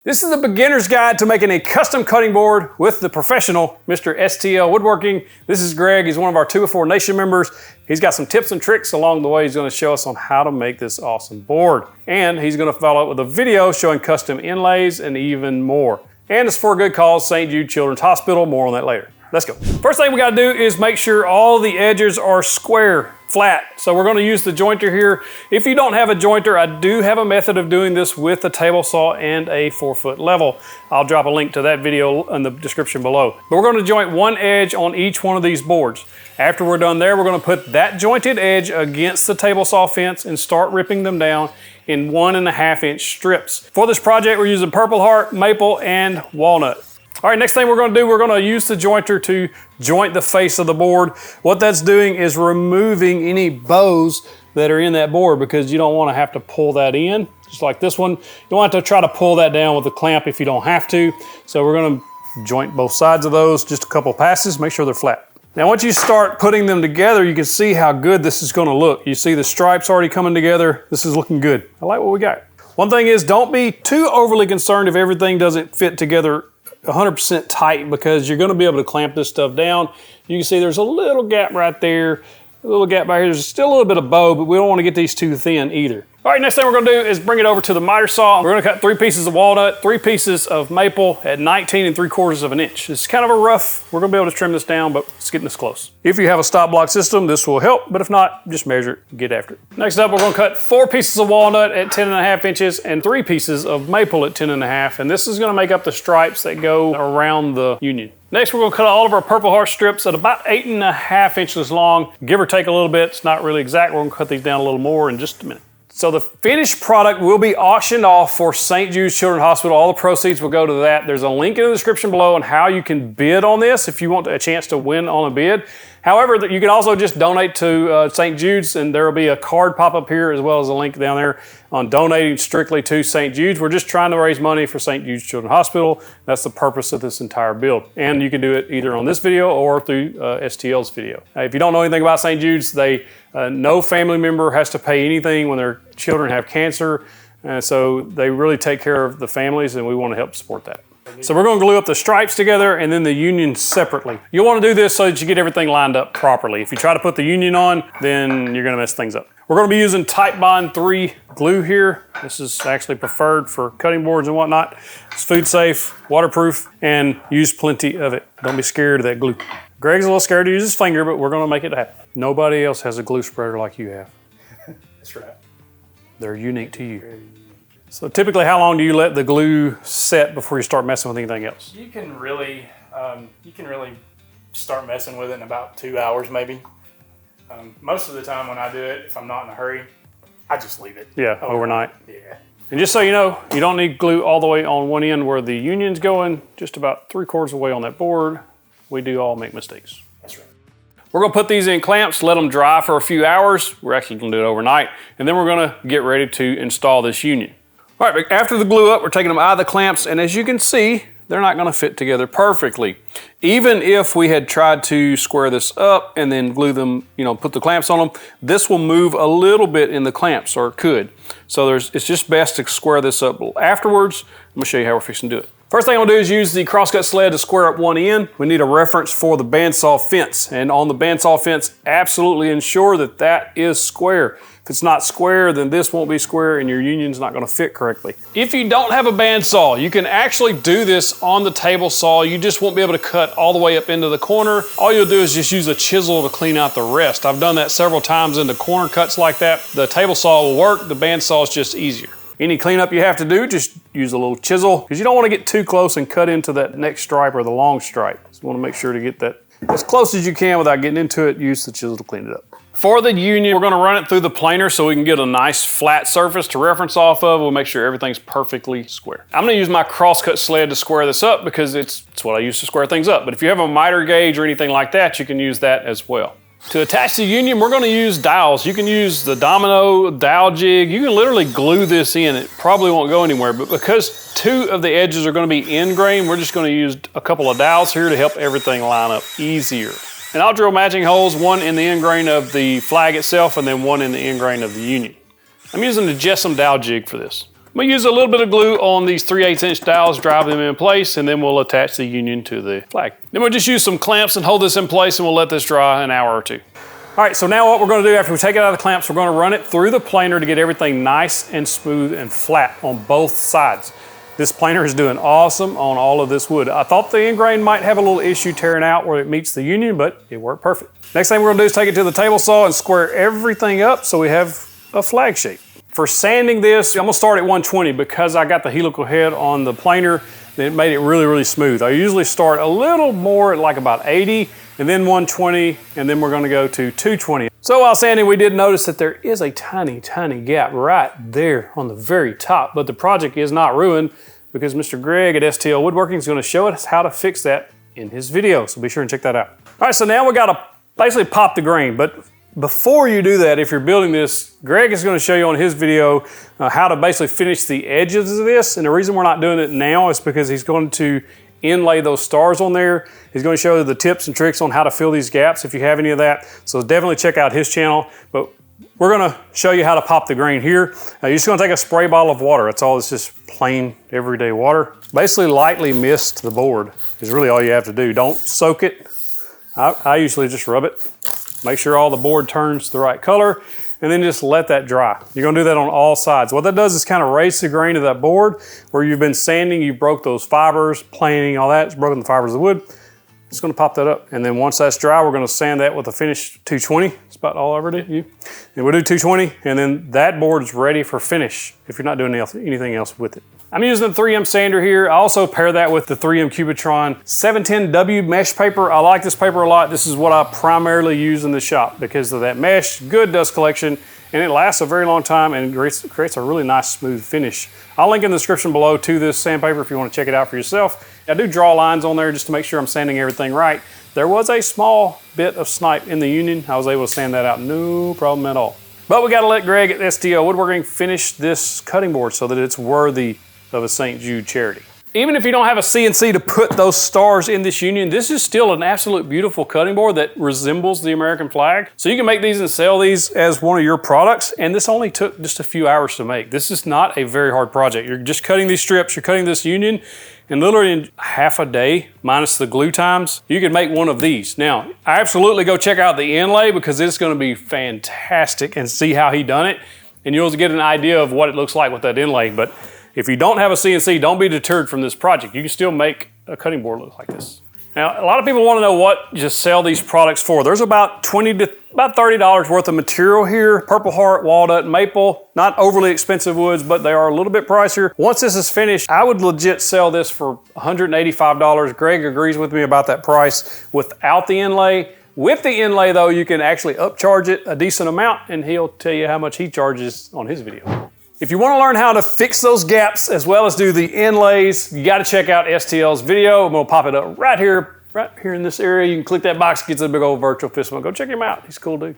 This is a beginner's guide to making a custom cutting board with the professional, Mr. STL Woodworking. This is Greg. He's one of our 204 Nation members. He's got some tips and tricks along the way. He's going to show us on how to make this awesome board. And he's going to follow up with a video showing custom inlays and even more. And it's for a good cause, St. Jude Children's Hospital. More on that later. Let's go. First thing we got to do is make sure all the edges are square, flat. So we're going to use the jointer here. If you don't have a jointer, I do have a method of doing this with a table saw and a 4-foot level. I'll drop a link to that video in the description below. But we're going to joint one edge on each one of these boards. After we're done there, we're going to put that jointed edge against the table saw fence and start ripping them down in 1.5 inch strips. For this project, we're using Purple Heart, Maple, and Walnut. All right, next thing we're going to do, we're going to use the jointer to joint the face of the board. What that's doing is removing any bows that are in that board because you don't want to have to pull that in. Just like this one, you don't have to try to pull that down with a clamp if you don't have to. So we're going to joint both sides of those, just a couple passes, make sure they're flat. Now once you start putting them together, you can see how good this is going to look. You see the stripes already coming together. This is looking good. I like what we got. One thing is, don't be too overly concerned if everything doesn't fit together 100% tight, because you're going to be able to clamp this stuff down. You can see there's a little gap right there, a little gap right here. There's still a little bit of bow, but we don't want to get these too thin either. All right, next thing we're going to do is bring it over to the miter saw. We're going to cut 3 pieces of walnut, 3 pieces of maple at 19 3/4 inch. It's kind of a rough, we're going to be able to trim this down, but it's getting this close. If you have a stop block system, this will help, but if not, just measure it, get after it. Next up, we're going to cut 4 pieces of walnut at 10.5 inches and 3 pieces of maple at 10.5, and this is going to make up the stripes that go around the union. Next, we're going to cut all of our Purple Heart strips at about 8.5 inches long, give or take a little bit. It's not really exact. We're going to cut these down a little more in just a minute. So the finished product will be auctioned off for St. Jude Children's Hospital. All the proceeds will go to that. There's a link in the description below on how you can bid on this if you want a chance to win on a bid. However, you can also just donate to St. Jude's, and there will be a card pop up here as well as a link down there on donating strictly to St. Jude's. We're just trying to raise money for St. Jude's Children's Hospital. That's the purpose of this entire build. And you can do it either on this video or through STL's video. If you don't know anything about St. Jude's, no family member has to pay anything when their children have cancer. So they really take care of the families, and we want to help support that. So we're going to glue up the stripes together and then the union separately. You'll want to do this so that you get everything lined up properly. If you try to put the union on, then you're going to mess things up. We're going to be using Type Bond 3 glue here. This is actually preferred for cutting boards and whatnot. It's food safe, waterproof, and use plenty of it. Don't be scared of that glue. Greg's a little scared to use his finger, but we're going to make it happen. Nobody else has a glue spreader like you have. That's right. They're unique to you. So typically, how long do you let the glue set before you start messing with anything else? You can really start messing with it in about 2 hours, maybe. Most of the time when I do it, if I'm not in a hurry, I just leave it. Yeah, overnight. Yeah. And just so you know, you don't need glue all the way on one end where the union's going, just about 3/4 of the way on that board. We do all make mistakes. That's right. We're gonna put these in clamps, let them dry for a few hours. We're actually gonna do it overnight. And then we're gonna get ready to install this union. All right, but after the glue up, we're taking them out of the clamps, and as you can see, they're not gonna fit together perfectly. Even if we had tried to square this up and then glue them, put the clamps on them, this will move a little bit in the clamps, or it could. So it's just best to square this up afterwards. I'm gonna show you how we're fixing to do it. First thing I'm gonna do is use the crosscut sled to square up one end. We need a reference for the bandsaw fence. And on the bandsaw fence, absolutely ensure that that is square. If it's not square, then this won't be square and your union's not gonna fit correctly. If you don't have a bandsaw, you can actually do this on the table saw. You just won't be able to cut all the way up into the corner. All you'll do is just use a chisel to clean out the rest. I've done that several times into corner cuts like that. The table saw will work, the bandsaw is just easier. Any cleanup you have to do, just use a little chisel, because you don't want to get too close and cut into that next stripe or the long stripe. So you want to make sure to get that as close as you can without getting into it. Use the chisel to clean it up. For the union, we're going to run it through the planer so we can get a nice flat surface to reference off of. We'll make sure everything's perfectly square. I'm going to use my crosscut sled to square this up because it's what I use to square things up. But if you have a miter gauge or anything like that, you can use that as well. To attach the union, we're going to use dowels. You can use the domino dowel jig. You can literally glue this in. It probably won't go anywhere, but because 2 of the edges are going to be end grain, we're just going to use a couple of dowels here to help everything line up easier. And I'll drill matching holes, one in the end grain of the flag itself and then one in the end grain of the union. I'm using the Jessam dowel jig for this. I'm gonna use a little bit of glue on these 3/8" dowels, drive them in place, and then we'll attach the union to the flag. Then we'll just use some clamps and hold this in place, and we'll let this dry an hour or two. All right, so now what we're gonna do after we take it out of the clamps, we're gonna run it through the planer to get everything nice and smooth and flat on both sides. This planer is doing awesome on all of this wood. I thought the end grain might have a little issue tearing out where it meets the union, but it worked perfect. Next thing we're gonna do is take it to the table saw and square everything up so we have a flag shape. For sanding this, I'm gonna start at 120 because I got the helical head on the planer, it made it really, really smooth. I usually start a little more at like about 80, and then 120, and then we're gonna go to 220. So while sanding, we did notice that there is a tiny, tiny gap right there on the very top, but the project is not ruined because Mr. Greg at STL Woodworking is gonna show us how to fix that in his video, so be sure and check that out. All right, so now we gotta basically pop the grain, but before you do that, if you're building this, Greg is gonna show you on his video how to basically finish the edges of this, and the reason we're not doing it now is because he's going to inlay those stars on there. He's going to show you the tips and tricks on how to fill these gaps if you have any of that, so definitely check out his channel. But we're gonna show you how to pop the grain here. You're just gonna take a spray bottle of water. That's all, it's just plain everyday water. Basically lightly mist the board is really all you have to do. Don't soak it. I usually just rub it. Make sure all the board turns the right color, and then just let that dry. You're gonna do that on all sides. What that does is kind of raise the grain of that board. Where you've been sanding, you broke those fibers, planing, all that, it's broken the fibers of the wood. Just gonna pop that up. And then once that's dry, we're gonna sand that with a finish 220. That's about all I ever do. And we'll do 220, and then that board is ready for finish if you're not doing anything else with it. I'm using the 3M sander here. I also pair that with the 3M Cubitron 710W mesh paper. I like this paper a lot. This is what I primarily use in the shop because of that mesh, good dust collection, and it lasts a very long time and creates a really nice smooth finish. I'll link in the description below to this sandpaper if you want to check it out for yourself. I do draw lines on there just to make sure I'm sanding everything right. There was a small bit of snipe in the union. I was able to sand that out, no problem at all. But we got to let Greg at STL Woodworking finish this cutting board so that it's worthy of a St. Jude charity. Even if you don't have a CNC to put those stars in this union, this is still an absolute beautiful cutting board that resembles the American flag. So you can make these and sell these as one of your products, and this only took just a few hours to make. This is not a very hard project. You're just cutting these strips, you're cutting this union, and literally in half a day, minus the glue times, you can make one of these. Now, absolutely go check out the inlay because it's gonna be fantastic and see how he done it, and you'll get an idea of what it looks like with that inlay. But if you don't have a CNC, don't be deterred from this project. You can still make a cutting board look like this. Now, a lot of people want to know what to sell these products for. There's about $20 to $30 worth of material here. Purple Heart, walnut, maple, not overly expensive woods, but they are a little bit pricier. Once this is finished, I would legit sell this for $185. Greg agrees with me about that price without the inlay. With the inlay though, you can actually upcharge it a decent amount, and he'll tell you how much he charges on his video. If you want to learn how to fix those gaps as well as do the inlays, you got to check out STL's video. I'm going to pop it up right here in this area. You can click that box, get to the big old virtual fist bump. Go check him out. He's a cool dude.